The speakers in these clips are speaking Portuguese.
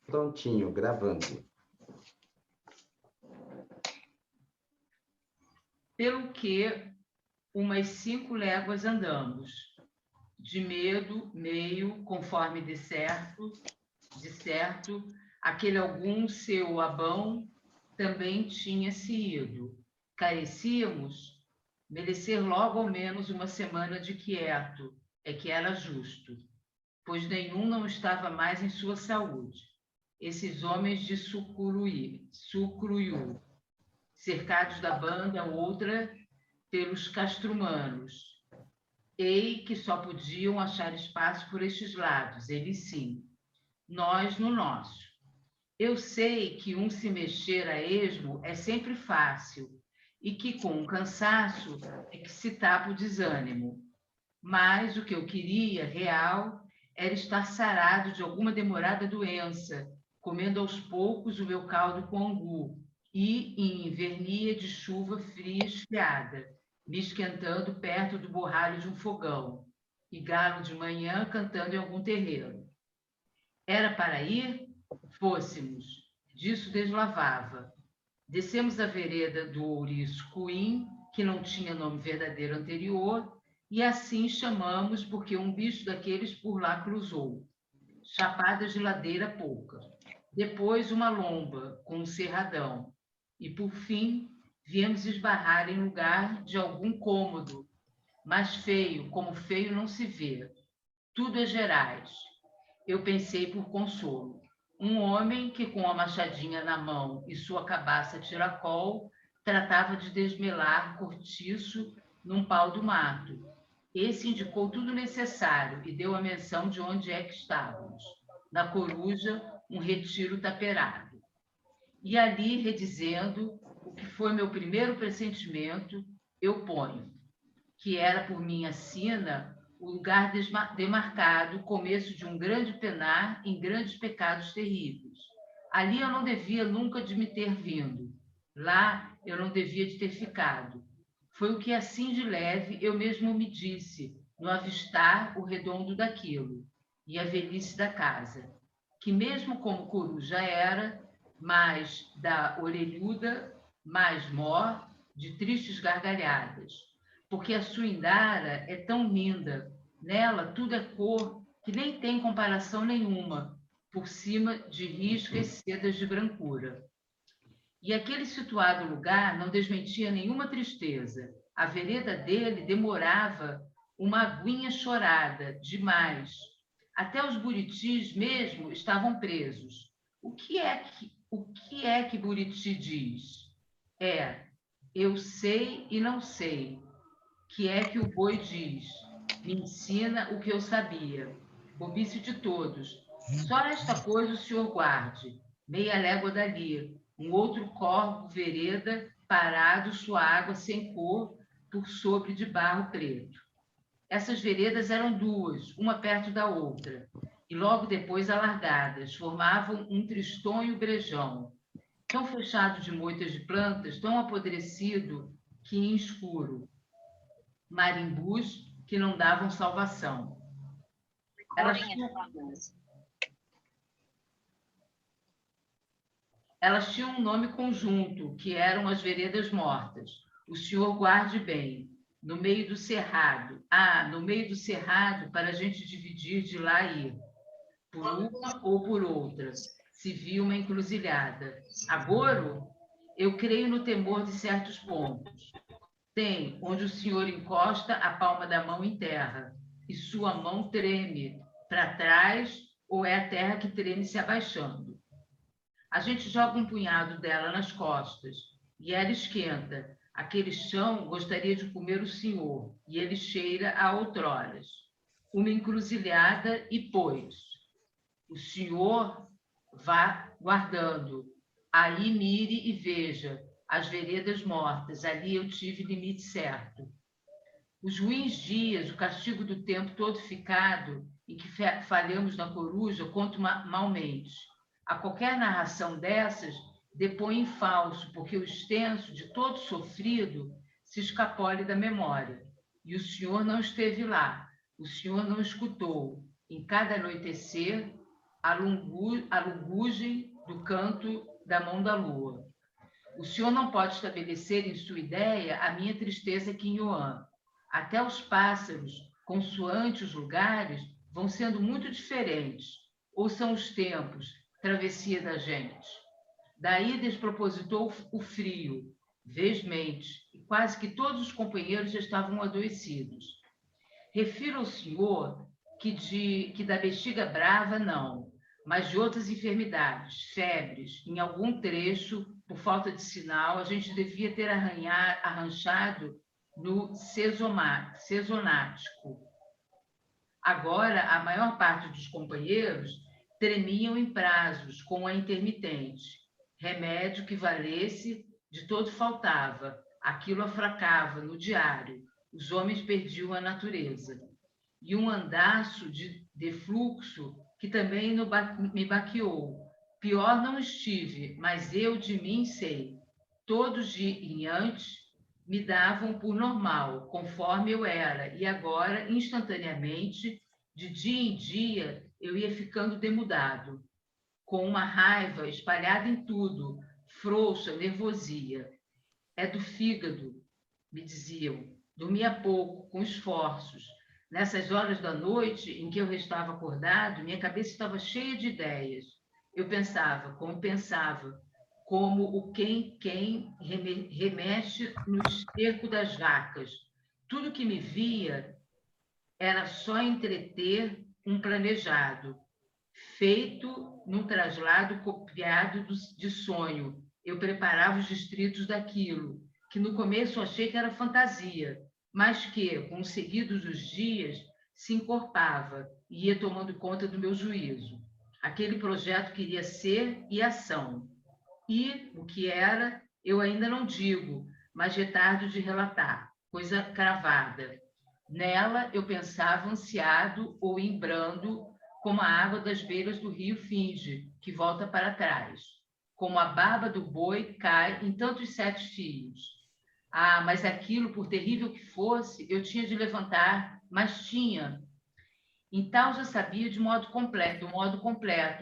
Prontinho, gravando. Pelo que umas 5 léguas andamos, de medo, meio, conforme de certo, aquele algum seu Abão também tinha-se ido. Carecíamos merecer logo ao menos uma semana de quieto, é que era justo, pois nenhum não estava mais em sua saúde. Esses homens de Sucruiú, cercados da banda outra pelos castrumanos, ei que só podiam achar espaço por estes lados, eles sim, nós no nosso. Eu sei que se mexer a esmo é sempre fácil e que com o cansaço é que se tapa o desânimo. Mas o que eu queria, real, era estar sarado de alguma demorada doença, comendo aos poucos o meu caldo com angu e em invernia de chuva fria esfriada, me esquentando perto do borralho de um fogão, e galo de manhã cantando em algum terreiro. Era para ir? Fôssemos. Disso deslavava. Descemos a vereda do ouriço Cuim, que não tinha nome verdadeiro anterior, e assim chamamos porque um bicho daqueles por lá cruzou. Chapadas de ladeira pouca. Depois uma lomba com um cerradão. E, por fim, viemos esbarrar em lugar de algum cômodo, mas feio, como feio não se vê. Tudo é Gerais. Eu pensei por consolo. Um homem que, com a machadinha na mão e sua cabaça tiracol, tratava de desmelar cortiço num pau do mato. Esse indicou tudo necessário e deu a menção de onde é que estávamos. Na coruja, um retiro taperado. E ali, redizendo o que foi meu primeiro pressentimento, eu ponho, que era por minha sina o lugar demarcado, o começo de um grande penar em grandes pecados terríveis. Ali eu não devia nunca de me ter vindo. Lá eu não devia de ter ficado. Foi o que assim de leve eu mesmo me disse, no avistar o redondo daquilo, e a velhice da casa, que mesmo como coruja era, mais da orelhuda, mais mor, de tristes gargalhadas, porque a sua Indara é tão linda, nela tudo é cor que nem tem comparação nenhuma, por cima de riscas sedas de brancura. E aquele situado lugar não desmentia nenhuma tristeza. A vereda dele demorava uma aguinha chorada, demais. Até os buritis mesmo estavam presos. O que é que Buriti diz? Eu sei e não sei, que é que o boi diz: me ensina o que eu sabia. Bobice de todos. Só esta coisa o senhor guarde. Meia légua dali, um outro córrego vereda parado, sua água sem cor, por sobre de barro preto. Essas veredas eram duas, uma perto da outra, e logo depois alargadas, formavam um tristonho brejão, tão fechado de moitas de plantas, tão apodrecido que em escuro, marimbus que não davam salvação. Elas tinham um nome conjunto, que eram as veredas mortas. O senhor guarde bem. No meio do cerrado. No meio do cerrado, para a gente dividir de lá e ir. Por uma ou por outra. Se viu uma encruzilhada. Agora, eu creio no temor de certos pontos. Tem onde o senhor encosta a palma da mão em terra e sua mão treme para trás, ou é a terra que treme se abaixando. A gente joga um punhado dela nas costas e ela esquenta. Aquele chão gostaria de comer o senhor e ele cheira a outroras. Uma encruzilhada e pois. O senhor vá guardando. Aí mire e veja as veredas mortas. Ali eu tive limite certo. Os ruins dias, o castigo do tempo todo ficado, em que falhamos na coruja, conto malmente. A qualquer narração dessas, depõe em falso, porque o extenso de todo sofrido se escapole da memória. E o senhor não esteve lá, o senhor não escutou. Em cada anoitecer, a lugugem do canto da mão da lua. O senhor não pode estabelecer em sua ideia a minha tristeza aqui em Yuan. Até os pássaros, consoante os lugares, vão sendo muito diferentes. Ou são os tempos, travessia da gente. Daí despropositou o frio, vezmente, e quase que todos os companheiros já estavam adoecidos. Refiro ao senhor que da bexiga brava não, mas de outras enfermidades, febres, em algum trecho, por falta de sinal, a gente devia ter arranchado no cesonático. Agora, a maior parte dos companheiros tremiam em prazos com a intermitente. Remédio que valesse, de todo faltava. Aquilo afracava no diário. Os homens perdiam a natureza. E um andaço de fluxo que também me baqueou. Pior não estive, mas eu de mim sei. Todos de antes me davam por normal, conforme eu era, e agora, instantaneamente, de dia em dia, eu ia ficando demudado, com uma raiva espalhada em tudo, frouxa, nervosia. É do fígado, me diziam. Dormia pouco, com esforços. Nessas horas da noite em que eu restava acordado, minha cabeça estava cheia de ideias. Eu pensava, como o quem remexe no esterco das vacas. Tudo que me via era só entreter um planejado, feito num traslado copiado de sonho. Eu preparava os distritos daquilo, que no começo achei que era fantasia, mas que, com o seguido dos dias, se encorpava e ia tomando conta do meu juízo. Aquele projeto queria ser e ação. E o que era, eu ainda não digo, mas retardo de relatar, coisa cravada. Nela eu pensava ansiado ou em brando, como a água das beiras do rio finge, que volta para trás. Como a barba do boi cai em tantos sete fios. Ah, mas aquilo, por terrível que fosse, eu tinha de levantar, mas tinha. Em tal já sabia do modo completo,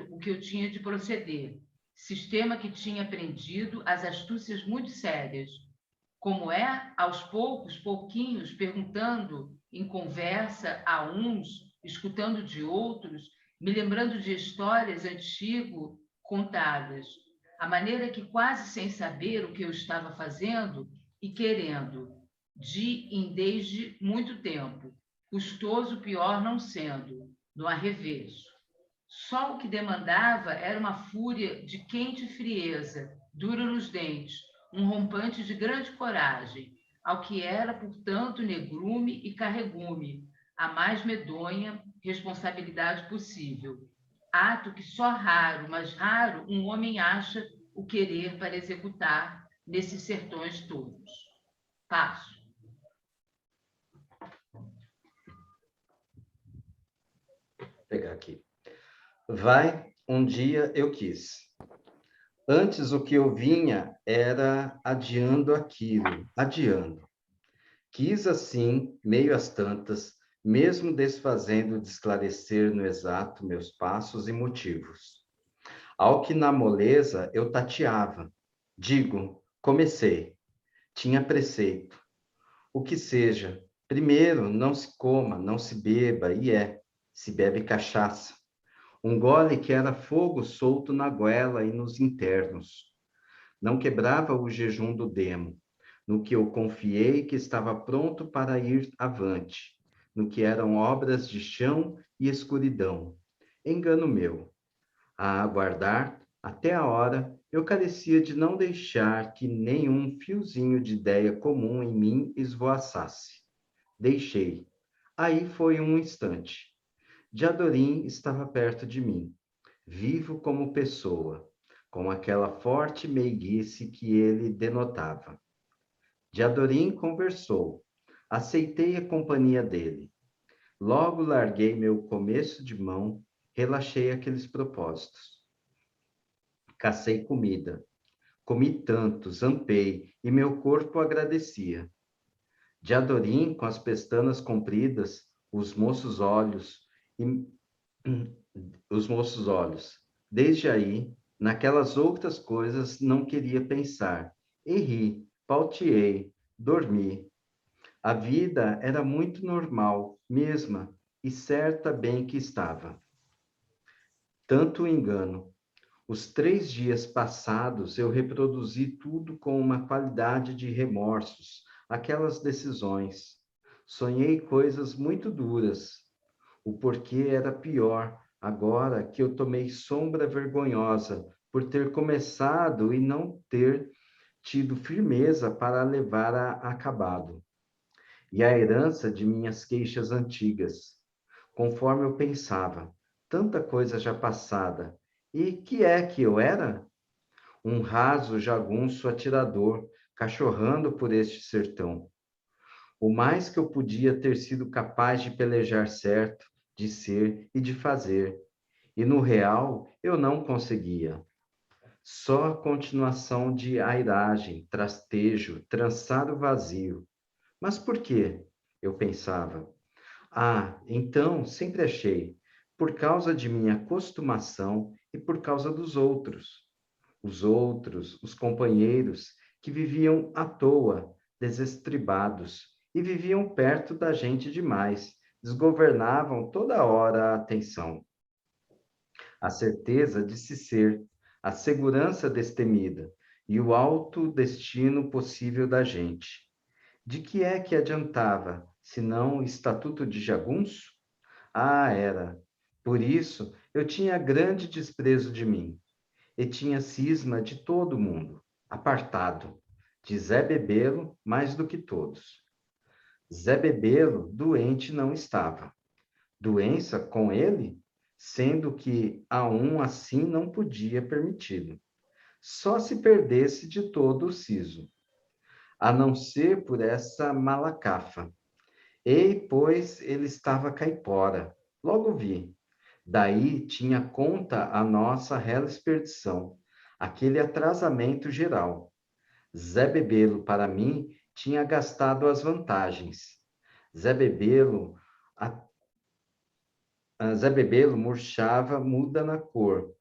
o que eu tinha de proceder. Sistema que tinha aprendido as astúcias muito sérias. Como é, aos poucos, pouquinhos, perguntando em conversa a uns, escutando de outros, me lembrando de histórias antigo contadas, a maneira que quase sem saber o que eu estava fazendo e querendo, desde muito tempo, custoso pior não sendo, no arrevesso. Só o que demandava era uma fúria de quente frieza, dura nos dentes, um rompante de grande coragem, ao que era, portanto, negrume e carregume, a mais medonha responsabilidade possível. Ato que só raro, mas raro, um homem acha o querer para executar nesses sertões todos. Passo. Vou pegar aqui. Vai, um dia eu quis. Antes o que eu vinha era adiando aquilo, adiando. Quis assim, meio às tantas, mesmo desfazendo de esclarecer no exato meus passos e motivos. Ao que na moleza eu tateava. Digo, comecei. Tinha preceito. O que seja. Primeiro, não se coma, não se beba, se bebe cachaça. Um gole que era fogo solto na goela e nos internos. Não quebrava o jejum do demo, no que eu confiei que estava pronto para ir avante, no que eram obras de chão e escuridão. Engano meu. A aguardar, até a hora, eu carecia de não deixar que nenhum fiozinho de ideia comum em mim esvoaçasse. Deixei. Aí foi um instante. Diadorim estava perto de mim, vivo como pessoa, com aquela forte meiguice que ele denotava. Diadorim conversou. Aceitei a companhia dele. Logo larguei meu começo de mão, relaxei aqueles propósitos. Cacei comida. Comi tanto, zampei, e meu corpo agradecia. Diadorim, com as pestanas compridas, os moços olhos, os moços olhos. Desde aí, naquelas outras coisas não queria pensar. E ri, palteei, dormi. A vida era muito normal, mesma, e certa bem que estava. Tanto engano. Os 3 dias passados eu reproduzi tudo com uma qualidade de remorsos, aquelas decisões. Sonhei coisas muito duras. O porquê era pior, agora que eu tomei sombra vergonhosa por ter começado e não ter tido firmeza para levar a acabado. E a herança de minhas queixas antigas, conforme eu pensava, tanta coisa já passada. E que é que eu era? Um raso jagunço atirador, cachorrando por este sertão. O mais que eu podia ter sido capaz de pelejar certo, de ser e de fazer. E no real, eu não conseguia. Só a continuação de airagem, trastejo, trançar o vazio. Mas por quê? Eu pensava. Ah, então sempre achei. Por causa de minha costumação e por causa dos outros. Os outros, os companheiros, que viviam à toa, desestribados, e viviam perto da gente demais, desgovernavam toda hora a atenção. A certeza de se ser, a segurança destemida e o alto destino possível da gente. De que é que adiantava, senão o estatuto de jagunço? Ah, era. Por isso, eu tinha grande desprezo de mim e tinha cisma de todo mundo, apartado, de Zé Bebelo mais do que todos. Zé Bebelo doente não estava. Doença com ele, sendo que a um assim não podia permitido. Só se perdesse de todo o siso, a não ser por essa malacafa. E, pois, ele estava caipora. Logo vi. Daí tinha conta a nossa réu expedição, aquele atrasamento geral. Zé Bebelo, para mim, tinha gastado as vantagens. Zé Bebelo, Zé Bebelo murchava, muda na cor.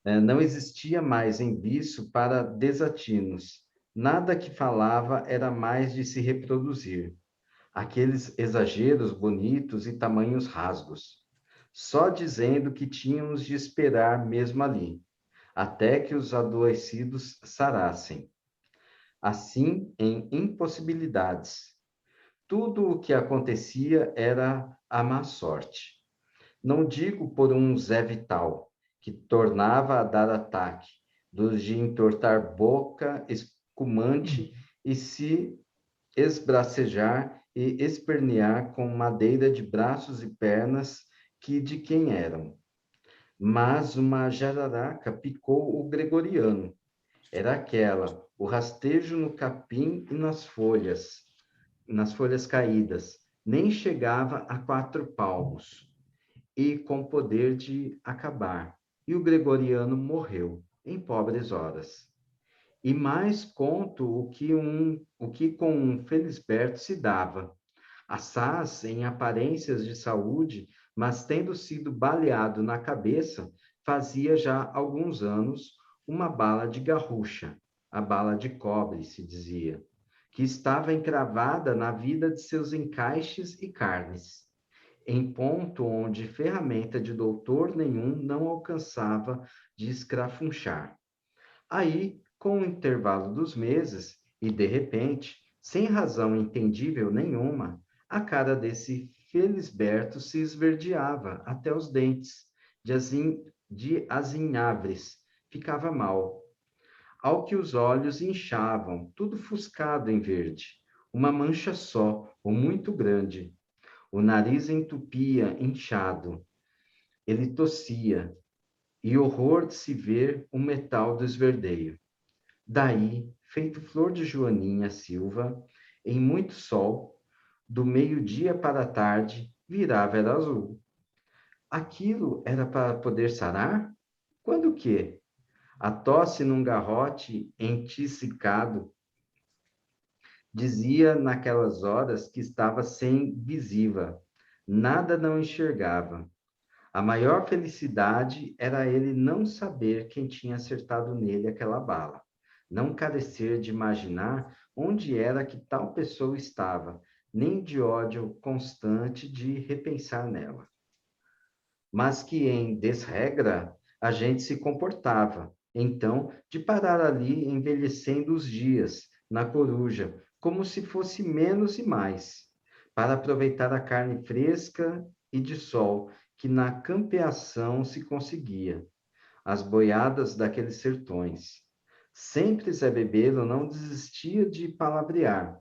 Não existia mais em viço para desatinos. Nada que falava era mais de se reproduzir. Aqueles exageros bonitos e tamanhos rasgos. Só dizendo que tínhamos de esperar mesmo ali, até que os adoecidos sarassem. Assim, em impossibilidades. Tudo o que acontecia era a má sorte. Não digo por um Zé Vital, que tornava a dar ataque, dos de entortar boca espumante e se esbracejar e espernear com madeira de braços e pernas que de quem eram. Mas uma jararaca picou o gregoriano. Era aquela, o rastejo no capim e nas folhas caídas. Nem chegava a 4 palmos e com poder de acabar. E o gregoriano morreu em pobres horas. E mais conto o que com um Felisberto se dava, assaz em aparências de saúde, mas tendo sido baleado na cabeça, fazia já alguns anos uma bala de garrucha, a bala de cobre, se dizia, que estava encravada na vida de seus encaixes e carnes, em ponto onde ferramenta de doutor nenhum não alcançava de escrafunchar. Aí, com o intervalo dos meses, e de repente, sem razão entendível nenhuma, a cara desse Felisberto se esverdeava até os dentes, de azinhavres, ficava mal. Ao que os olhos inchavam, tudo fuscado em verde, uma mancha só, ou muito grande. O nariz entupia, inchado. Ele tossia, e horror de se ver o metal do esverdeio. Daí, feito flor de joaninha Silva, em muito sol, do meio-dia para a tarde, virava era azul. Aquilo era para poder sarar? Quando que? A tosse num garrote entisicado dizia naquelas horas que estava sem visível, nada não enxergava. A maior felicidade era ele não saber quem tinha acertado nele aquela bala, não carecer de imaginar onde era que tal pessoa estava, nem de ódio constante de repensar nela. Mas que, em desregra, a gente se comportava, então, de parar ali envelhecendo os dias, na coruja, como se fosse menos e mais, para aproveitar a carne fresca e de sol que na campeação se conseguia, as boiadas daqueles sertões. Sempre Zé Bebelo não desistia de palavrear,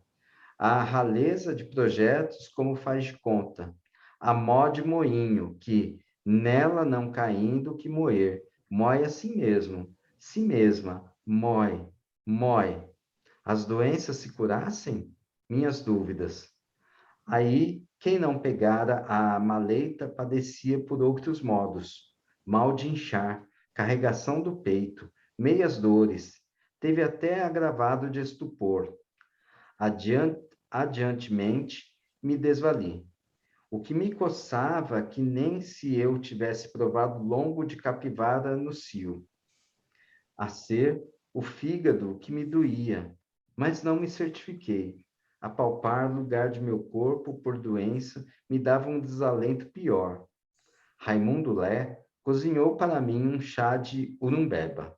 a raleza de projetos como faz de conta, a mó de moinho, que, nela não caindo que moer, mói a si mesmo, si mesma, mói, mói. As doenças se curassem? Minhas dúvidas. Aí, quem não pegara a maleita padecia por outros modos, mal de inchar, carregação do peito, meias dores, teve até agravado de estupor. Adiantemente, me desvali. O que me coçava, que nem se eu tivesse provado longo de capivara no cio. A ser o fígado que me doía, mas não me certifiquei. Apalpar lugar de meu corpo por doença me dava um desalento pior. Raimundo Lé cozinhou para mim um chá de urumbeba.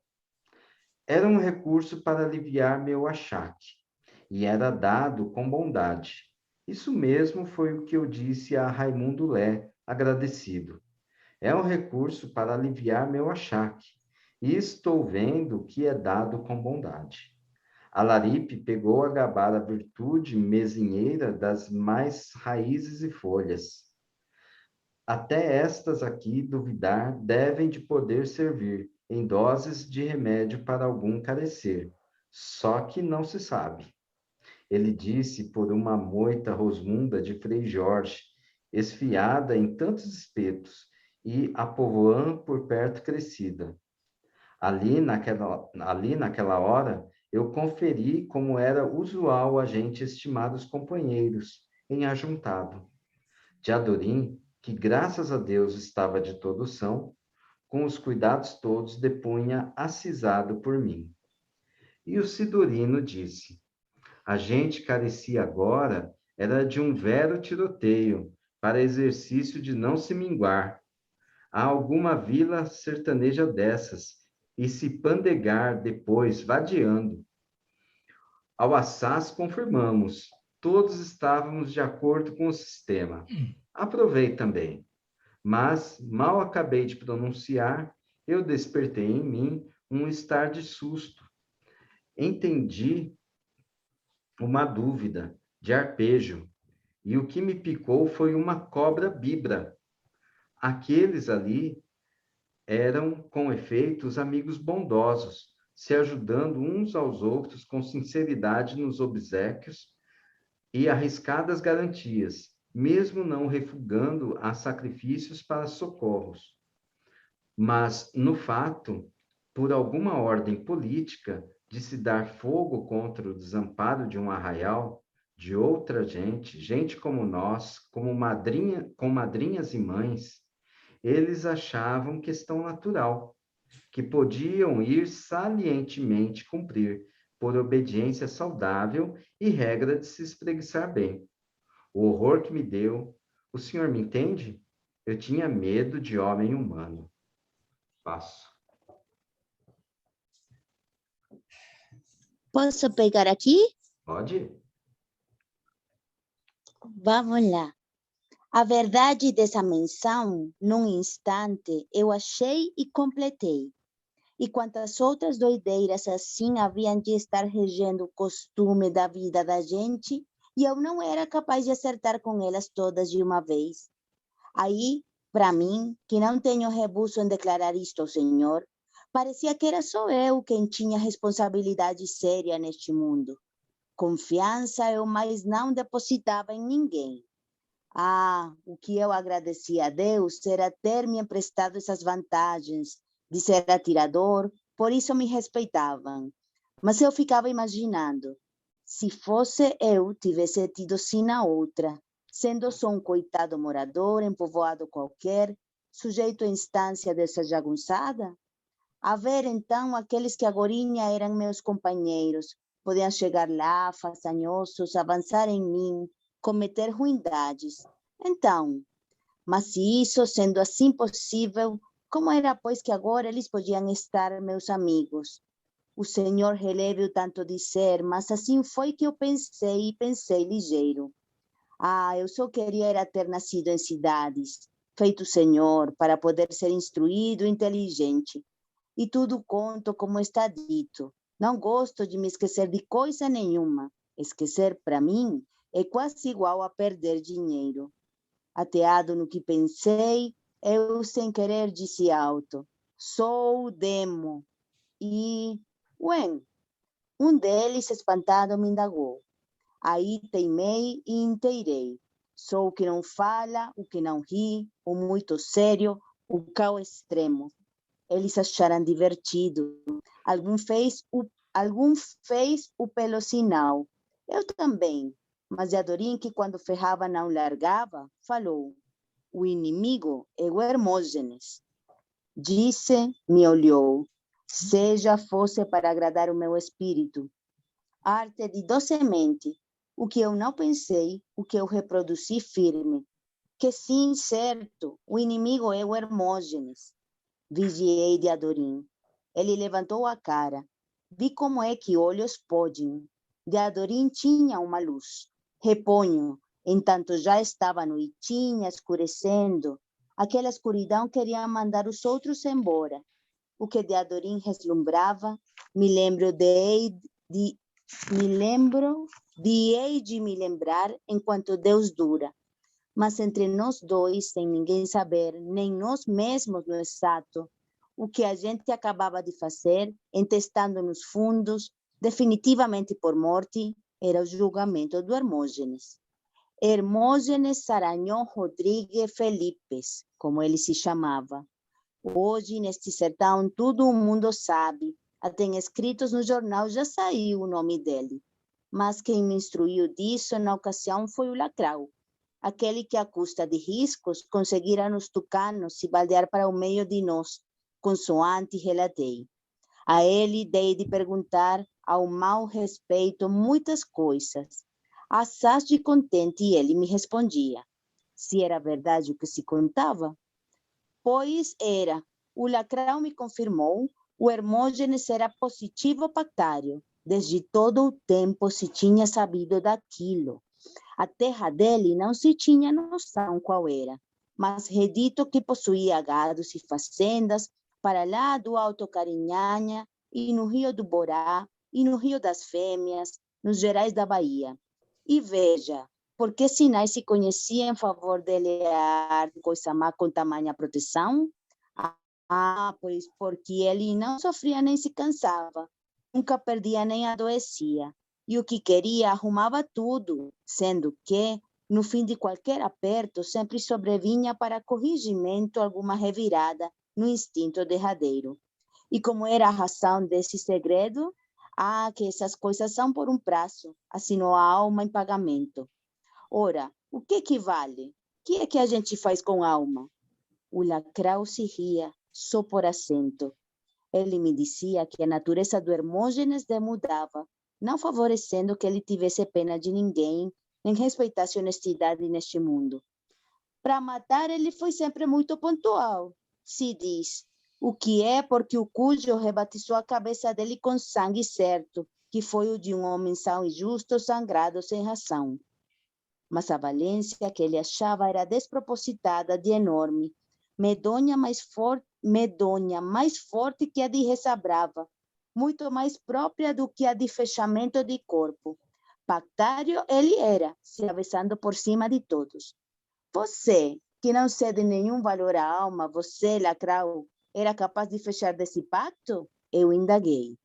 Era um recurso para aliviar meu achaque, e era dado com bondade. Isso mesmo foi o que eu disse a Raimundo Lé, agradecido. É um recurso para aliviar meu achaque, e estou vendo que é dado com bondade. Alaripe pegou a gabar a virtude mesinheira das mais raízes e folhas. Até estas aqui, duvidar, devem de poder servir em doses de remédio para algum carecer. Só que não se sabe. Ele disse por uma moita rosmunda de Frei Jorge, esfiada em tantos espetos, e a povoã por perto crescida. Ali naquela hora, eu conferi como era usual a gente estimar os companheiros, em ajuntado. De Adorim, que graças a Deus estava de todo são, com os cuidados todos depunha acisado por mim. E o Sidorino disse, a gente carecia agora era de um vero tiroteio, para exercício de não se minguar. Há alguma vila sertaneja dessas, e se pandegar depois, vadiando. Ao assaz confirmamos, todos estávamos de acordo com o sistema. Aprovei também, mas mal acabei de pronunciar, eu despertei em mim um estar de susto. Entendi uma dúvida de arpejo, e o que me picou foi uma cobra bibra. Aqueles ali eram, com efeito, os amigos bondosos, se ajudando uns aos outros com sinceridade nos obséquios e arriscadas garantias, mesmo não refugando a sacrifícios para socorros. Mas, no fato, por alguma ordem política de se dar fogo contra o desamparo de um arraial, de outra gente, gente como nós, como com madrinhas e mães, eles achavam questão natural, que podiam ir salientemente cumprir, por obediência saudável e regra de se espreguiçar bem. O horror que me deu, o senhor me entende? Eu tinha medo de homem humano. Passo. Posso pegar aqui? Pode? Vamos lá. A verdade dessa menção, num instante, eu achei e completei. E quantas outras doideiras assim haviam de estar regendo o costume da vida da gente, e eu não era capaz de acertar com elas todas de uma vez. Aí, para mim, que não tenho rebuço em declarar isto ao Senhor, parecia que era só eu quem tinha responsabilidade séria neste mundo. Confiança eu mais não depositava em ninguém. Ah, o que eu agradecia a Deus era ter me emprestado essas vantagens de ser atirador, por isso me respeitavam. Mas eu ficava imaginando, se fosse eu tivesse tido sina outra, sendo só um coitado morador em povoado qualquer, sujeito à instância dessa jagunçada? A ver, então, aqueles que agorinha eram meus companheiros, podiam chegar lá, façanhosos, avançar em mim, cometer ruindades. Então, mas se isso, sendo assim possível, como era, pois, que agora eles podiam estar meus amigos? O Senhor releve o tanto dizer, mas assim foi que eu pensei e pensei ligeiro. Ah, eu só queria era ter nascido em cidades, feito Senhor, para poder ser instruído e inteligente. E tudo conto como está dito. Não gosto de me esquecer de coisa nenhuma. Esquecer, para mim, é quase igual a perder dinheiro. Ateado no que pensei, eu sem querer disse alto: sou o demo. E, ué, um deles espantado me indagou. Aí teimei e inteirei. Sou o que não fala, o que não ri, o muito sério, o cão extremo. Eles acharam divertido. Algum fez o pelo sinal. Eu também. Mas Adorim, que quando ferrava não largava, falou: o inimigo é o Hermógenes. Disse, me olhou: seja fosse para agradar o meu espírito. Arte de docemente. O que eu não pensei, o que eu reproduzi firme. Que sim, certo, o inimigo é o Hermógenes. Vigiei de Adorim. Ele levantou a cara. Vi como é que olhos podem. De Adorim tinha uma luz. Reponho, entanto já estava noitinha, escurecendo. Aquela escuridão queria mandar os outros embora. O que de Adorim reslumbrava, me lembro de me lembrar enquanto Deus dura. Mas entre nós dois, sem ninguém saber, nem nós mesmos no exato, o que a gente acabava de fazer, entestando nos fundos, definitivamente por morte, era o julgamento do Hermógenes. Hermógenes Saranhão Rodrigues Felipes, como ele se chamava. Hoje, neste sertão, todo o mundo sabe, até escritos no jornal já saiu o nome dele. Mas quem me instruiu disso na ocasião foi o Lacrau, aquele que, à custa de riscos, conseguira nos tucanos se baldear para o meio de nós, consoante relatei. A ele dei de perguntar ao mau respeito muitas coisas. Assaz de contente, e ele me respondia. Se era verdade o que se contava? Pois era. O Lacrau me confirmou, o Hermógenes era positivo pactário. Desde todo o tempo se tinha sabido daquilo. A terra dele não se tinha noção qual era, mas redito que possuía gados e fazendas para lá do Alto Carinhanha e no Rio do Borá e no Rio das Fêmeas, nos Gerais da Bahia. E veja, por que sinais se conhecia em favor dele a arte coisa má com tamanha proteção? Pois porque ele não sofria nem se cansava, nunca perdia nem adoecia. E o que queria arrumava tudo, sendo que, no fim de qualquer aperto, sempre sobrevinha para corrigimento alguma revirada no instinto derradeiro. E como era a razão desse segredo? Que essas coisas são por um prazo, assinou a alma em pagamento. Ora, o que vale? O que é que a gente faz com a alma? O Lacrau se ria, só por acento. Ele me dizia que a natureza do Hermógenes demudava, não favorecendo que ele tivesse pena de ninguém, nem respeitasse honestidade neste mundo. Para matar, ele foi sempre muito pontual, se diz, o que é porque o cujo rebatizou a cabeça dele com sangue certo, que foi o de um homem são e justo, sangrado sem razão. Mas a valência que ele achava era despropositada de enorme, medonha mais forte que a de Reza Brava, muito mais própria do que a de fechamento de corpo. Pactário ele era, se avessando por cima de todos. Você, que não cede nenhum valor à alma, você, Lacrau, era capaz de fechar desse pacto? Eu indaguei.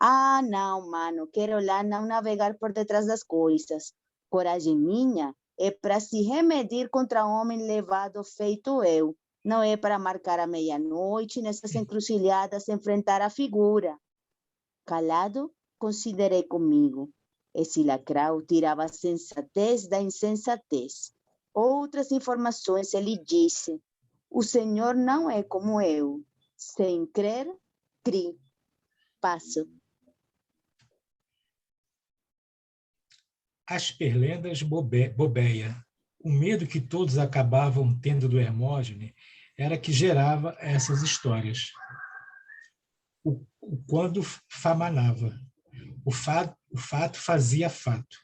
Não, mano, quero lá não navegar por detrás das coisas. Coragem minha é para se remedir contra homem levado feito eu. Não é para marcar a meia-noite nessas encruzilhadas enfrentar a figura. Calado, considerei comigo. Esse Lacrau tirava a sensatez da insensatez. Outras informações ele disse. O Senhor não é como eu. Sem crer, cri. Passo. Asperlendas bobeia. O medo que todos acabavam tendo do Hermógenes era que gerava essas histórias. O quando famanava. O fato fazia fato.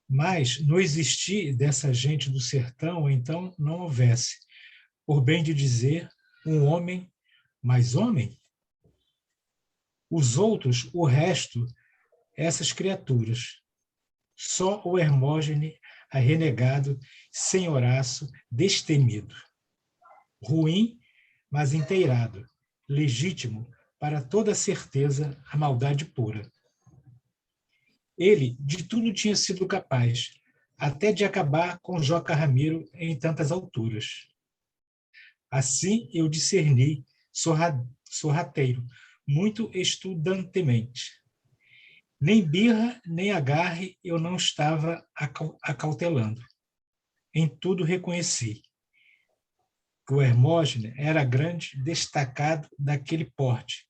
Mas no existir dessa gente do sertão, então não houvesse, por bem de dizer, um homem mais homem? Os outros, o resto, essas criaturas. Só o Hermógenes, a renegado, senhoraço, destemido. Ruim, mas inteirado. Legítimo, para toda certeza, a maldade pura. Ele de tudo tinha sido capaz, até de acabar com Joca Ramiro em tantas alturas. Assim eu discerni, sorrateiro, muito estudantemente. Nem birra, nem agarre eu não estava acautelando. Em tudo reconheci que o Hermógenes era grande, destacado daquele porte,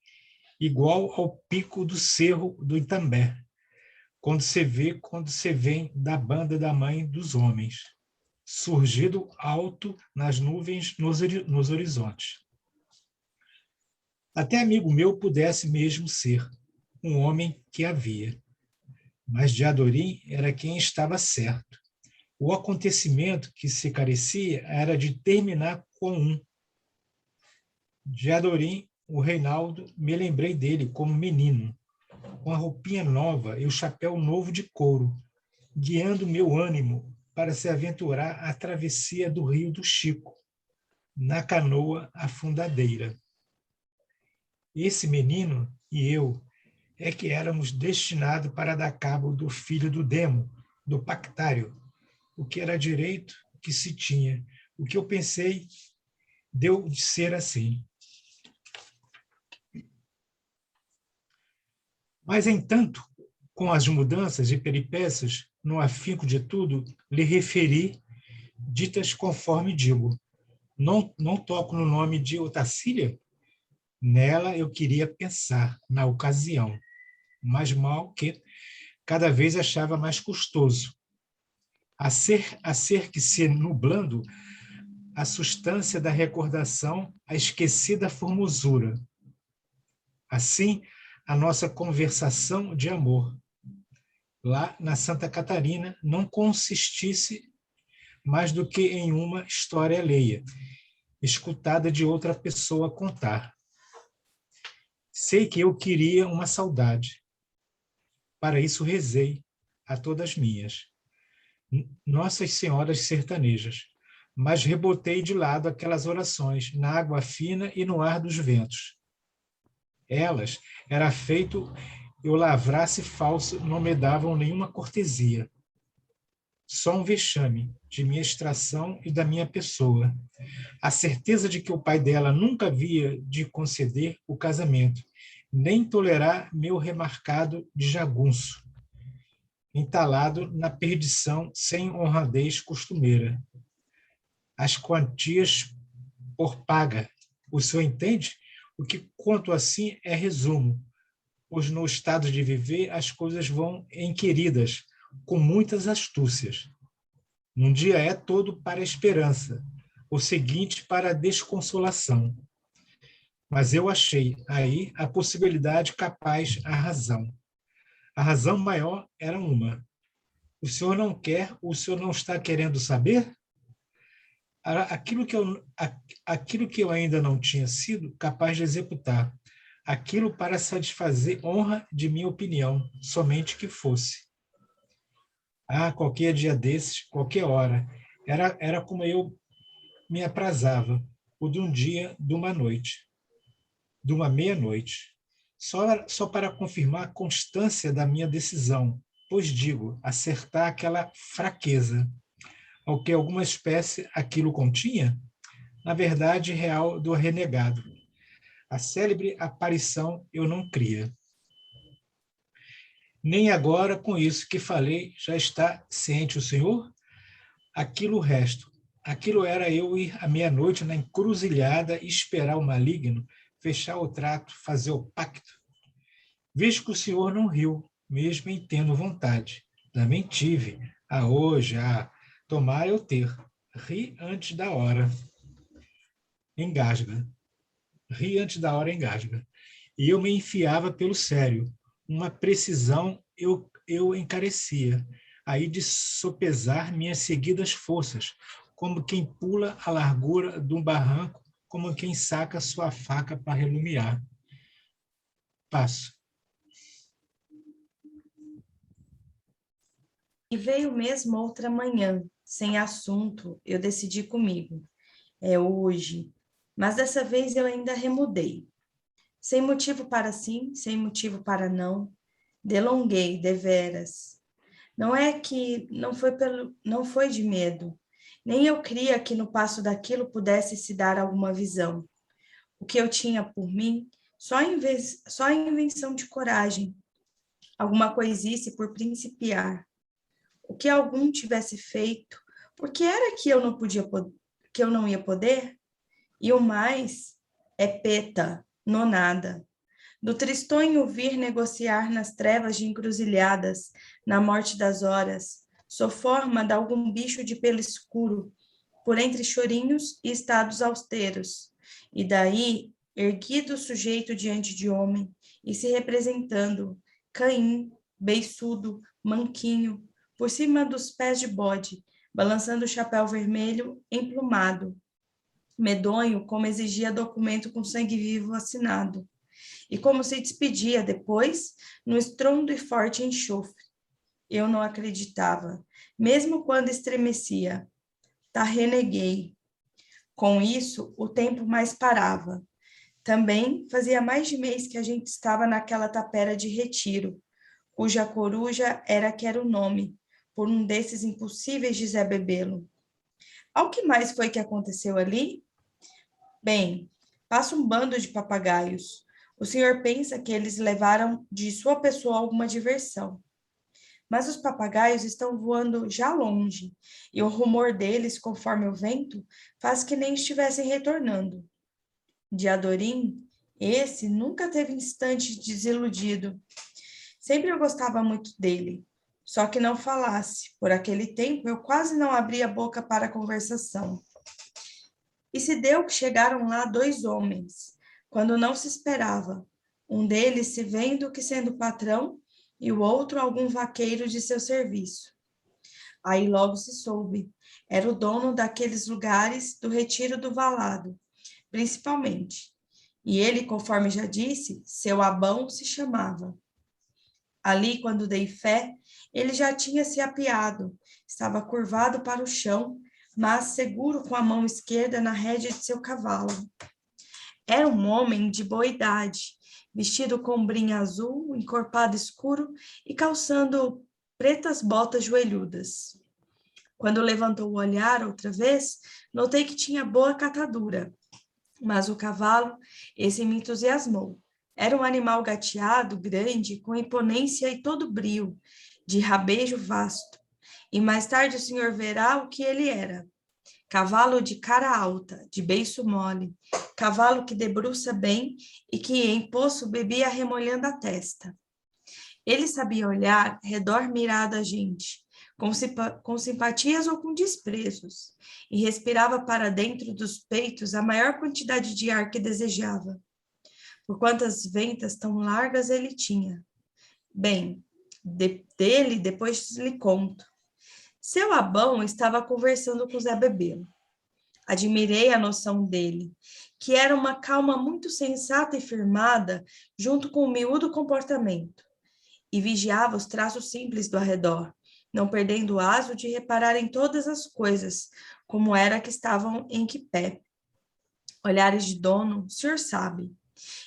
igual ao pico do cerro do Itambé, quando se vem da banda da mãe dos homens, surgido alto nas nuvens nos horizontes. Até amigo meu pudesse mesmo ser um homem que havia. Mas Diadorim era quem estava certo. O acontecimento que se carecia era de terminar com um. Diadorim, o Reinaldo, me lembrei dele como menino, com a roupinha nova e o chapéu novo de couro, guiando meu ânimo para se aventurar à travessia do Rio do Chico, na canoa afundadeira. Esse menino e eu é que éramos destinados para dar cabo do filho do Demo, do Pactário, o que era direito que se tinha. O que eu pensei deu de ser assim. Mas, entanto, com as mudanças e peripécias, no afinco de tudo, lhe referi, ditas conforme digo. Não toco no nome de Otacília? Nela eu queria pensar, na ocasião, mas mal que cada vez achava mais custoso. A ser que se nublando, a substância da recordação, a esquecida formosura. Assim, a nossa conversação de amor, lá na Santa Catarina, não consistisse mais do que em uma história alheia, escutada de outra pessoa contar. Sei que eu queria uma saudade. Para isso rezei a todas minhas, Nossas Senhoras sertanejas, mas rebotei de lado aquelas orações na água fina e no ar dos ventos. Elas, era feito eu lavrasse falso, não me davam nenhuma cortesia. Só um vexame de minha extração e da minha pessoa. A certeza de que o pai dela nunca havia de conceder o casamento, nem tolerar meu remarcado de jagunço, entalado na perdição sem honradez costumeira. As quantias por paga. O senhor entende? O que conto assim é resumo, pois no estado de viver as coisas vão enqueridas, com muitas astúcias. Um dia é todo para a esperança, o seguinte para a desconsolação. Mas eu achei aí a possibilidade capaz a razão. A razão maior era uma. O senhor não quer, o senhor não está querendo saber? Aquilo que eu ainda não tinha sido capaz de executar, aquilo para satisfazer honra de minha opinião, somente que fosse. Qualquer dia desses, qualquer hora, era como eu me aprazava, o de um dia, de uma noite, de uma meia-noite, só para confirmar a constância da minha decisão, pois digo, acertar aquela fraqueza, ao que alguma espécie aquilo continha, na verdade real do renegado. A célebre aparição eu não cria. Nem agora, com isso que falei, já está ciente o senhor? Aquilo resto, Aquilo era eu ir à meia-noite na encruzilhada e esperar o maligno fechar o trato, fazer o pacto. Vejo que o senhor não riu, mesmo em tendo vontade. Também tive, hoje, tomar eu ter. Ri antes da hora. Engasga. Ri antes da hora, engasga. E eu me enfiava pelo sério. Uma precisão eu encarecia. Aí de sopesar minhas seguidas forças, como quem pula a largura de um barranco, como quem saca sua faca para relumiar. Passo. E veio mesmo outra manhã, sem assunto, eu decidi comigo. É hoje. Mas dessa vez eu ainda remudei. Sem motivo para sim, sem motivo para não. Delonguei, deveras. Não é que não foi de medo. Nem eu cria que no passo daquilo pudesse se dar alguma visão. O que eu tinha por mim, só invenção de coragem. Alguma coisice por principiar. O que algum tivesse feito, porque era que eu não podia, que eu não ia poder? E o mais é peta, nonada. Do tristonho vir negociar nas trevas de encruzilhadas, na morte das horas, sou forma de algum bicho de pelo escuro, por entre chorinhos e estados austeros, e daí, erguido o sujeito diante de homem, e se representando, Caim, beiçudo, manquinho, por cima dos pés de bode, balançando o chapéu vermelho, emplumado, medonho como exigia documento com sangue vivo assinado, e como se despedia depois, no estrondo e forte enxofre. Eu não acreditava, mesmo quando estremecia. Tá, reneguei. Com isso, o tempo mais parava. Também fazia mais de mês que a gente estava naquela tapera de retiro, cuja coruja era que era o nome, por um desses impossíveis de Zé Bebelo. Ao que mais foi que aconteceu ali? Bem, passa um bando de papagaios. O senhor pensa que eles levaram de sua pessoa alguma diversão. Mas os papagaios estão voando já longe, e o rumor deles, conforme o vento, faz que nem estivessem retornando. De Adorim, esse nunca teve instante desiludido. Sempre eu gostava muito dele, só que não falasse. Por aquele tempo, eu quase não abria a boca para a conversação. E se deu que chegaram lá 2 homens, quando não se esperava. Um deles se vendo que sendo patrão, e o outro algum vaqueiro de seu serviço. Aí logo se soube, era o dono daqueles lugares do Retiro do Valado, principalmente. E ele, conforme já disse, seu Abão se chamava. Ali, quando dei fé, ele já tinha se apeado, estava curvado para o chão, mas seguro com a mão esquerda na rédea de seu cavalo. Era um homem de boa idade, vestido com brim azul, encorpado escuro e calçando pretas botas joelhudas. Quando levantou o olhar outra vez, notei que tinha boa catadura, mas o cavalo, esse me entusiasmou. Era um animal gateado, grande, com imponência e todo brio, de rabejo vasto. E mais tarde o senhor verá o que ele era. Cavalo de cara alta, de beiço mole, cavalo que debruça bem e que em poço bebia remolhando a testa. Ele sabia olhar, redor mirar da gente, com simpatias ou com desprezos, e respirava para dentro dos peitos a maior quantidade de ar que desejava. Por quantas ventas tão largas ele tinha. Bem, dele depois lhe conto. Seu Abão estava conversando com Zé Bebelo. Admirei a noção dele, que era uma calma muito sensata e firmada, junto com o miúdo comportamento, e vigiava os traços simples do arredor, não perdendo o aso de reparar em todas as coisas, como era que estavam em que pé. Olhares de dono, o senhor sabe.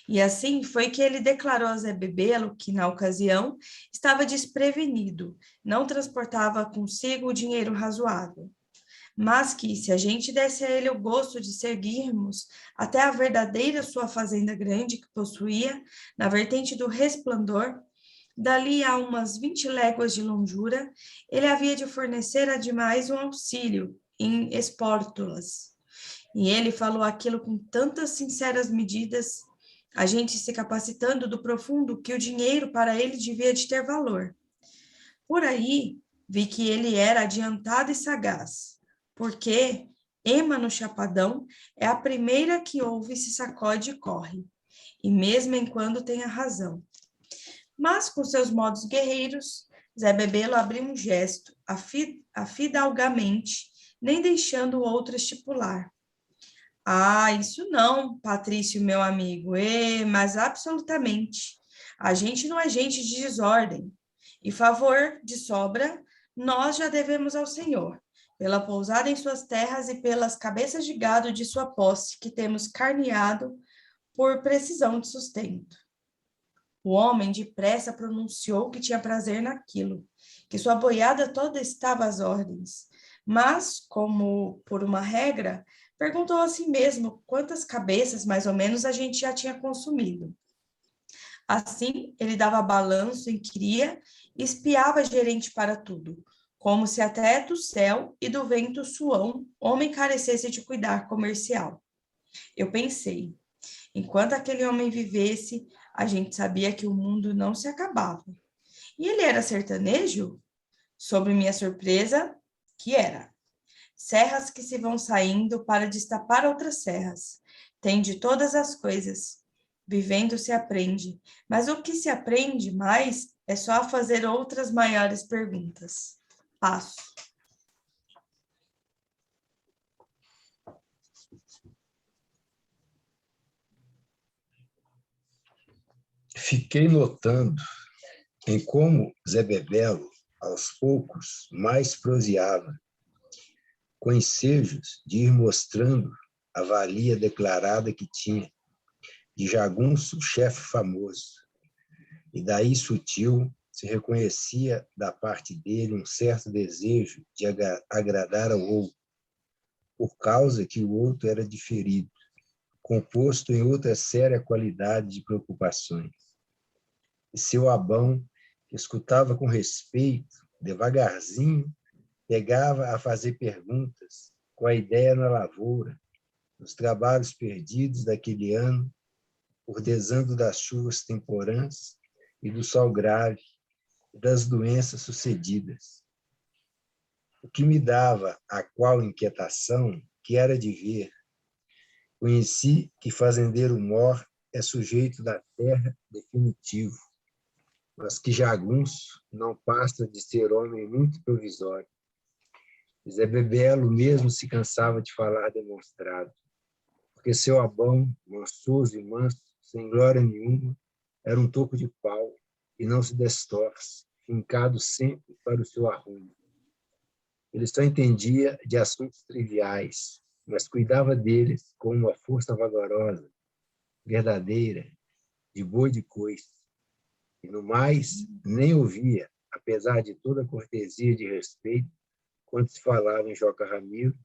E assim foi que ele declarou a Zé Bebelo que, na ocasião, estava desprevenido, não transportava consigo o dinheiro razoável, mas que, se a gente desse a ele o gosto de seguirmos até a verdadeira sua fazenda grande que possuía, na vertente do Resplandor, dali a umas 20 léguas de longura, ele havia de fornecer ademais um auxílio, em espórtulas. E ele falou aquilo com tantas sinceras medidas, a gente se capacitando do profundo que o dinheiro para ele devia de ter valor. Por aí, vi que ele era adiantado e sagaz, porque Ema no Chapadão é a primeira que ouve, se sacode e corre, e mesmo enquanto tenha razão. Mas, com seus modos guerreiros, Zé Bebelo abriu um gesto, afidalgamente, nem deixando o outro estipular. Ah, isso não, Patrício, meu amigo, mas absolutamente. A gente não é gente de desordem. E favor de sobra, nós já devemos ao Senhor, pela pousada em suas terras e pelas cabeças de gado de sua posse, que temos carneado por precisão de sustento. O homem depressa pronunciou que tinha prazer naquilo, que sua boiada toda estava às ordens, mas, como por uma regra, perguntou a si mesmo quantas cabeças, mais ou menos, a gente já tinha consumido. Assim, ele dava balanço, inquiria e espiava gerente para tudo, como se até do céu e do vento suão homem carecesse de cuidar comercial. Eu pensei, enquanto aquele homem vivesse, a gente sabia que o mundo não se acabava. E ele era sertanejo? Sobre minha surpresa, que era. Serras que se vão saindo para destapar outras serras. Tem de todas as coisas. Vivendo se aprende, mas o que se aprende mais é só a fazer outras maiores perguntas. Passo. Fiquei notando em como Zé Bebelo, aos poucos, mais proseava, com ensejos de ir mostrando a valia declarada que tinha, de jagunço chefe famoso. E daí sutil se reconhecia da parte dele um certo desejo de agradar ao outro, por causa que o outro era diferido, composto em outra séria qualidade de preocupações. E seu Abão, que escutava com respeito, devagarzinho, pegava a fazer perguntas, com a ideia na lavoura, nos trabalhos perdidos daquele ano, ordezando das chuvas temporãs e do sol grave, e das doenças sucedidas. O que me dava a qual inquietação, que era de ver. Conheci que fazendeiro mor é sujeito da terra definitivo, mas que jagunço não passa de ser homem muito provisório. Zé Bebelo mesmo se cansava de falar demonstrado, porque seu Abão, mansoso e manso, sem glória nenhuma, era um toco de pau e não se destorce, fincado sempre para o seu arrumo. Ele só entendia de assuntos triviais, mas cuidava deles com uma força vagarosa, verdadeira, de boi de coice. E, no mais, nem ouvia, apesar de toda a cortesia de respeito, quando se falava em Joca Ramiro,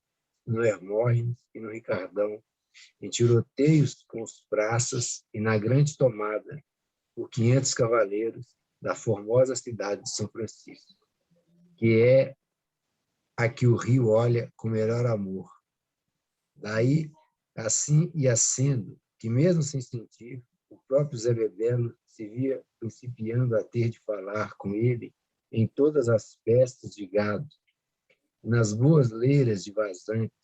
no Hermógenes e no Ricardão, em tiroteios com os praças e na grande tomada por 500 cavaleiros da formosa cidade de São Francisco, que é a que o Rio olha com melhor amor. Daí, assim ia sendo que, mesmo sem sentir, o próprio Zé Bebelo se via principiando a ter de falar com ele em todas as festas de gado, nas boas leiras de vazantes,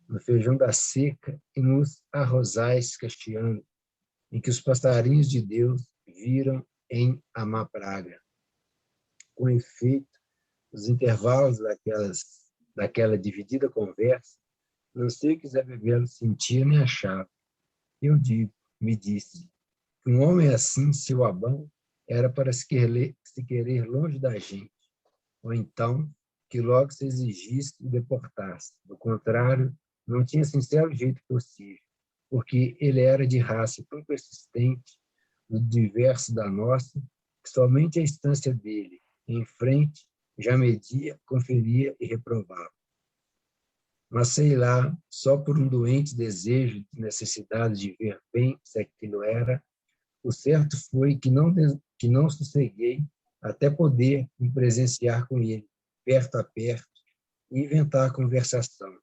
no feijão da seca e nos arrozais castianos, em que os passarinhos de Deus viram em a má praga. Com efeito, os intervalos daquela dividida conversa, não sei o que Zé Bebelo sentia nem achava. Eu digo, me disse, que um homem assim, seu Abão, era para se querer longe da gente, ou então que logo se exigisse e deportasse. Do contrário, não tinha sincero jeito possível, porque ele era de raça tão persistente, do diverso da nossa, que somente a instância dele, em frente, já media, conferia e reprovava. Mas, sei lá, só por um doente desejo de necessidade de ver bem, se aquilo era, o certo foi que não sosseguei até poder me presenciar com ele, perto a perto, e inventar conversação.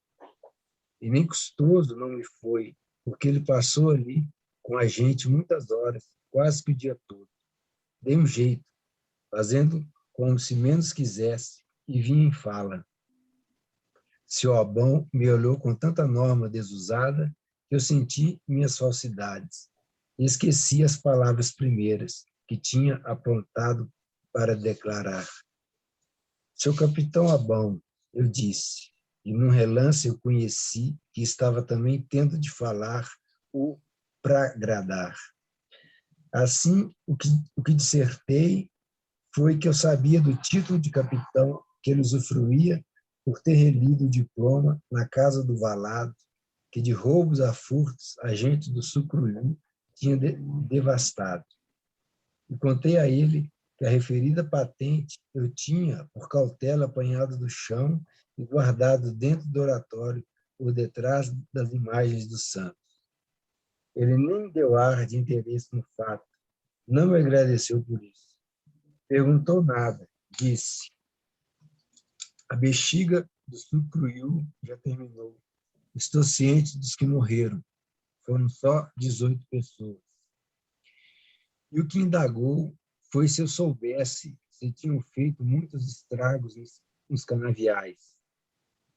E nem custoso não me foi, porque ele passou ali com a gente muitas horas, quase que o dia todo. Dei um jeito, fazendo como se menos quisesse, e vinha em fala. Seu Abão me olhou com tanta norma desusada que eu senti minhas falsidades e esqueci as palavras primeiras que tinha aprontado para declarar. Seu capitão Abão, eu disse, e num relance eu conheci que estava também tendo de falar o para agradar. Assim, o que dissertei foi que eu sabia do título de capitão que ele usufruía por ter relido o diploma na casa do Valado, que de roubos a furtos a gente do Sucruí tinha devastado. E contei a ele que a referida patente eu tinha, por cautela, apanhado do chão e guardado dentro do oratório, por detrás das imagens dos santos. Ele nem deu ar de interesse no fato, não me agradeceu por isso. Perguntou nada, disse: a bexiga do Sucruiu já terminou. Estou ciente dos que morreram. Foram só 18 pessoas. E o que indagou foi se eu soubesse se tinham feito muitos estragos nos canaviais,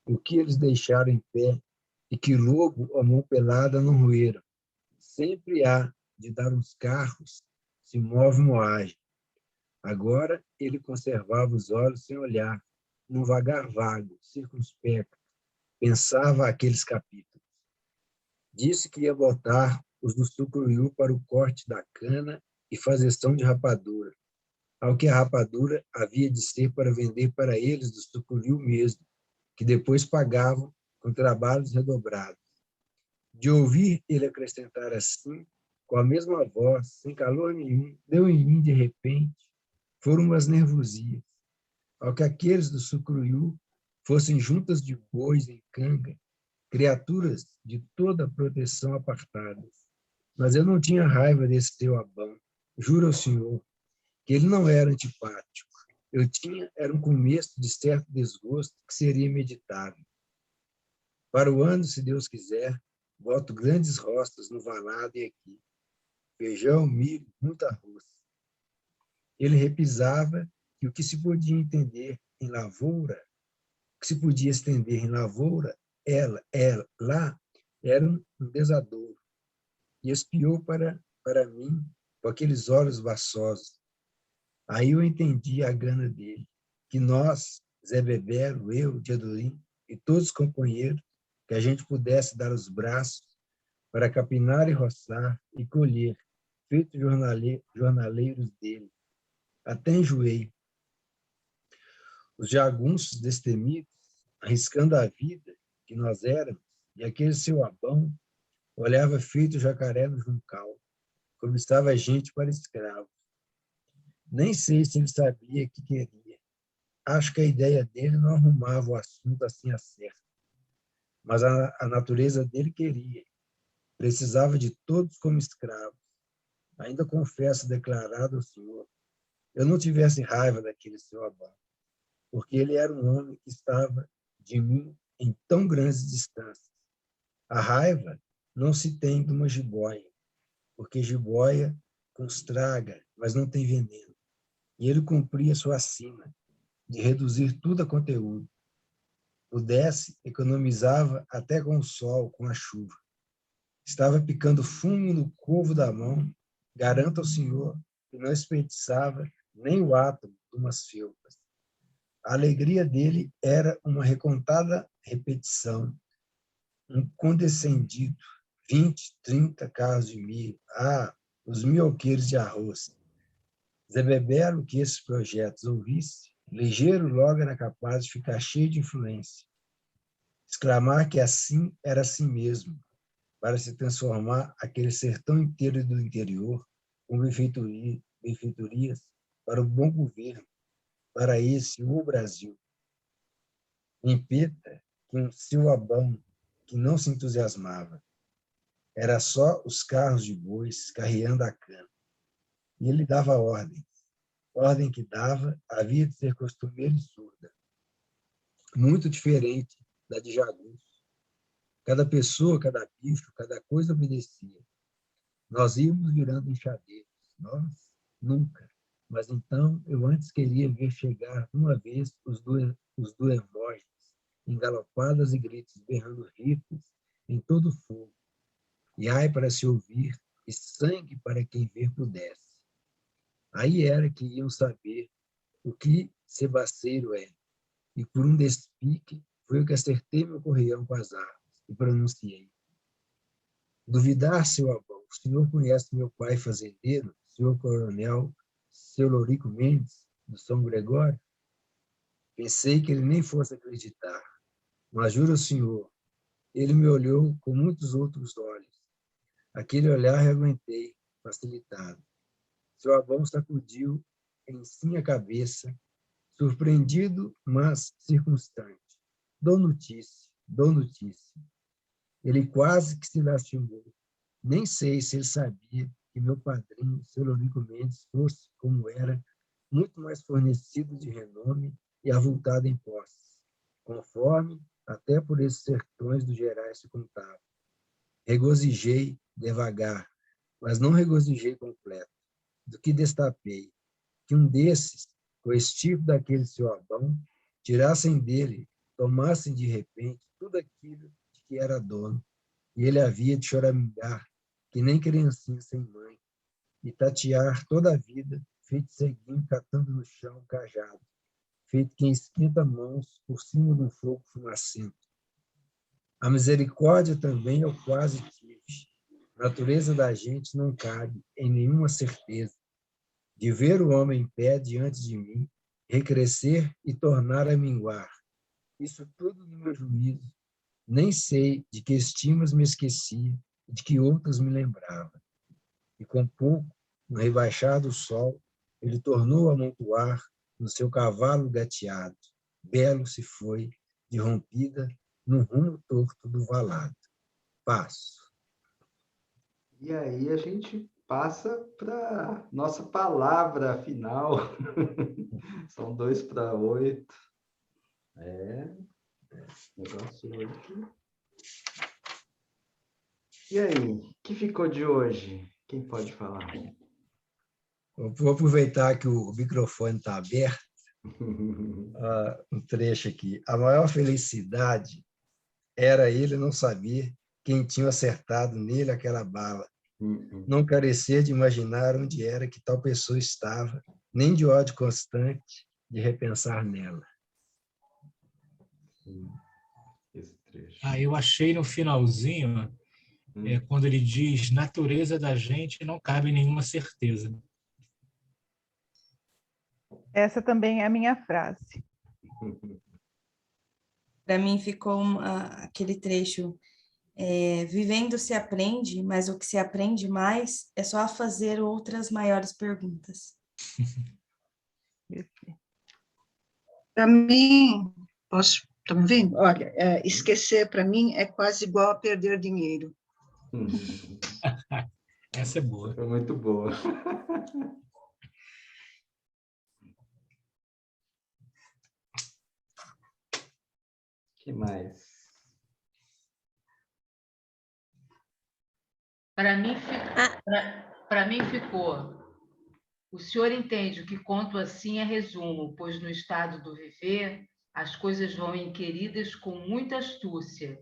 o que eles deixaram em pé e que lobo ou mão pelada não roeram. Sempre há de dar uns carros, se move moagem. Agora ele conservava os olhos sem olhar, num vagar vago, circunspecto, pensava aqueles capítulos. Disse que ia botar os do Sucruiu para o corte da cana e fazestão de rapadura, ao que a rapadura havia de ser para vender para eles do Sucruiu mesmo, que depois pagavam com trabalhos redobrados. De ouvir ele acrescentar assim, com a mesma voz, sem calor nenhum, deu em mim de repente, foram umas nervosias, ao que aqueles do Sucruiu fossem juntas de bois em canga, criaturas de toda a proteção apartadas. Mas eu não tinha raiva desse seu Abão, juro ao senhor, que ele não era antipático. Eu tinha, era um começo de certo desgosto que seria meditável. Para o ano, se Deus quiser, boto grandes rostas no Valado e aqui. Feijão, milho, muita arroz. Ele repisava que o que se podia entender em lavoura, o que se podia estender em lavoura, lá, era um desadouro. E espiou para mim com aqueles olhos vaçosos. Aí eu entendi a gana dele, que nós, Zé Bebero, eu, Diadorim e todos os companheiros, que a gente pudesse dar os braços para capinar e roçar e colher, feito jornaleiros dele. Até enjoei. Os jagunços destemidos, arriscando a vida que nós éramos, e aquele seu Abão olhava feito jacaré no juncal, cobiçava a gente para escravo. Nem sei se ele sabia que queria. Acho que a ideia dele não arrumava o assunto assim a certo. Mas a natureza dele queria. Precisava de todos como escravos. Ainda confesso declarado ao senhor, eu não tivesse raiva daquele seu Abão, porque ele era um homem que estava de mim em tão grandes distâncias. A raiva não se tem de uma jiboia, porque jiboia constraga, mas não tem veneno. E ele cumpria sua sina, de reduzir tudo a conteúdo. Pudesse, economizava até com o sol, com a chuva. Estava picando fumo no covo da mão, garanto ao senhor que não espreguiçava nem o átomo de umas felpas. A alegria dele era uma recontada repetição, um condescendido, 20, 30 carros de milho, os minhoqueiros de arroz. Zé Bebelo, que esses projetos ouvisse, ligeiro logo era capaz de ficar cheio de influência. Exclamar que assim era assim mesmo, para se transformar aquele sertão inteiro do interior com benfeitorias para o bom governo, para esse o Brasil. Impeta que um seu Abão que não se entusiasmava. Era só os carros de bois carreando a cana. E ele dava ordem. Ordem que dava havia de ser costumeira e surda. muito diferente da de jagunço. Cada pessoa, cada bicho, cada coisa obedecia. Nós íamos virando enxadeiros. Nós, nunca. Mas então eu antes queria ver chegar de uma vez os duermógenes, em galopadas e gritos, berrando rifles em todo o fogo. E ai para se ouvir, e sangue para quem ver pudesse. Aí era que iam saber o que sebaceiro é. E por um despique foi o que acertei meu correião com as armas e pronunciei: duvidar, seu avô, o senhor conhece meu pai fazendeiro, senhor coronel, seu Lorico Mendes, do São Gregório? Pensei que ele nem fosse acreditar, mas juro ao senhor, ele me olhou com muitos outros olhos. Aquele olhar eu aguentei, facilitado. Seu avô sacudiu em si a cabeça, surpreendido, mas circunstante. Dou notícia, dou notícia. Ele quase que se lastimou. Nem sei se ele sabia que meu padrinho, seu Lorico Mendes, fosse, como era, muito mais fornecido de renome e avultado em posses, conforme até por esses sertões do Gerais se contava. Regozijei devagar, mas não regozijei completo, do que destapei, que um desses, com o estirpe daquele seu Abão, tirassem dele, tomassem de repente tudo aquilo de que era dono, e ele havia de choramingar, que nem criancinha sem mãe, e tatear toda a vida, feito ceguinho catando no chão o cajado, feito quem esquenta mãos por cima de um fogo fumacento. A misericórdia também eu quase tive. A natureza da gente não cabe em nenhuma certeza de ver o homem em pé diante de mim, recrescer e tornar a minguar. Isso tudo no meu juízo. Nem sei de que estimas me esquecia e de que outras me lembrava. E com pouco, no rebaixado sol, ele tornou a amontoar no seu cavalo gateado. Belo se foi, de rompida, no rumo torto do valado. Passo. E aí a gente passa para nossa palavra final. São 7:02. Negócio hoje. E aí, o que ficou de hoje? Quem pode falar? Eu vou aproveitar que o microfone está aberto. Um trecho aqui. A maior felicidade era ele não saber quem tinha acertado nele aquela bala. Não carecer de imaginar onde era que tal pessoa estava, nem de ódio constante de repensar nela. Esse trecho. Eu achei no finalzinho, quando ele diz: natureza da gente não cabe nenhuma certeza. Essa também é a minha frase. Para mim ficou aquele trecho: vivendo se aprende, mas o que se aprende mais é só a fazer outras maiores perguntas. Para mim, estão vendo? Olha, esquecer para mim é quase igual a perder dinheiro. Essa é boa. Foi muito boa. O que mais? Para mim ficou: o senhor entende que conto assim é resumo, pois no estado do viver as coisas vão inquiridas com muita astúcia.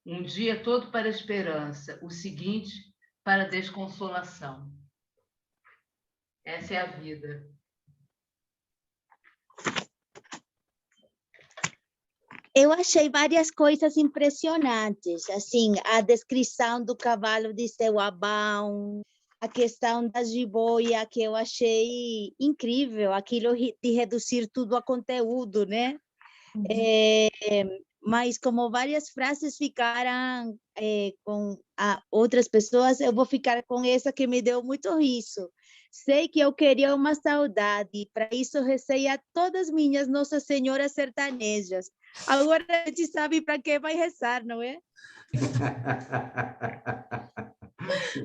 Um dia todo para a esperança, o seguinte para a desconsolação. Essa é a vida. Eu achei várias coisas impressionantes, assim, a descrição do cavalo de seu Abão, a questão da jiboia, que eu achei incrível, aquilo de reduzir tudo a conteúdo, né? Mas como várias frases ficaram com outras pessoas, eu vou ficar com essa que me deu muito riso. Sei que eu queria uma saudade, para isso recei a todas minhas Nossa Senhoras sertanejas. Agora a gente sabe para que vai rezar, não é?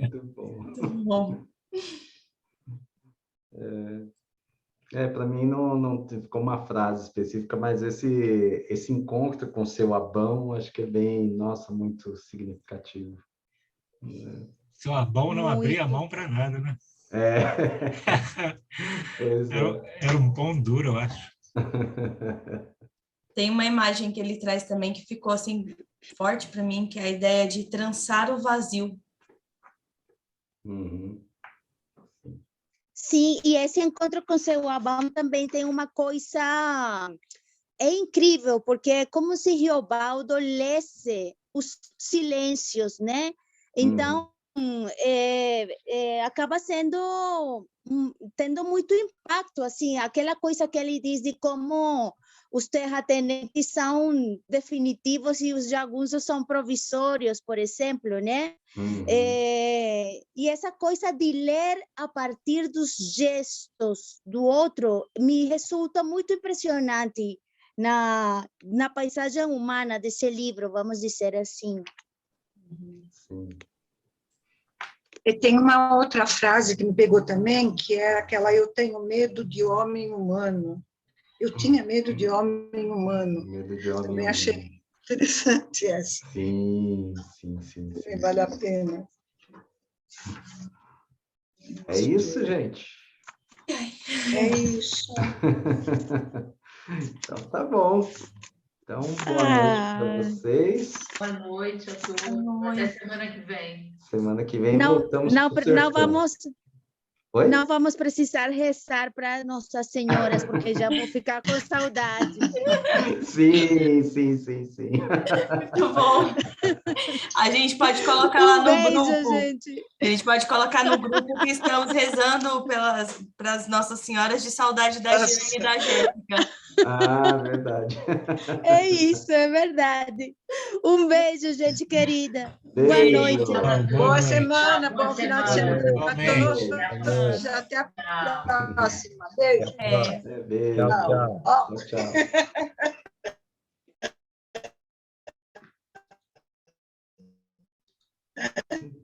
Muito bom. Muito bom. Para mim não ficou uma frase específica, mas esse encontro com seu Abão, acho que é bem, nossa, muito significativo. Seu Abão não abria a Muito. mão para nada, né? Pois Era um pão duro, eu acho. Tem uma imagem que ele traz também que ficou assim forte para mim, que é a ideia de trançar o vazio. Uhum. Sim, e esse encontro com seu Abão também tem uma coisa incrível, porque é como se Riobaldo lesse os silêncios, né? Então, acaba tendo muito impacto, assim, aquela coisa que ele diz de como os terratenentes são definitivos e os jagunços são provisórios, por exemplo, né? E essa coisa de ler a partir dos gestos do outro me resulta muito impressionante na paisagem humana desse livro, vamos dizer assim. Sim. E tem uma outra frase que me pegou também, que é aquela: eu tenho medo de homem humano. Eu tinha medo de homem humano. Medo de homem Também humano. achei interessante essa. Sim. Também vale a pena. É isso, gente. É isso. Então, tá bom. Então, boa noite para vocês. Boa noite a todos. Até semana que vem. Semana que vem Não, voltamos não, pro sertão. Oi? Não vamos precisar rezar para Nossas Senhoras, porque já vou ficar com saudade. Sim. Muito bom. A gente pode colocar lá no beijo, grupo. Gente. A gente pode colocar no grupo que estamos rezando para as Nossas Senhoras de saudade da Jeane e da Jéssica. Verdade. É isso, é verdade. Um beijo, gente querida. Beijo. Boa noite. Boa semana, bom final de semana a Igualmente. todos. Até a próxima. Beijo. Beijo. Tchau.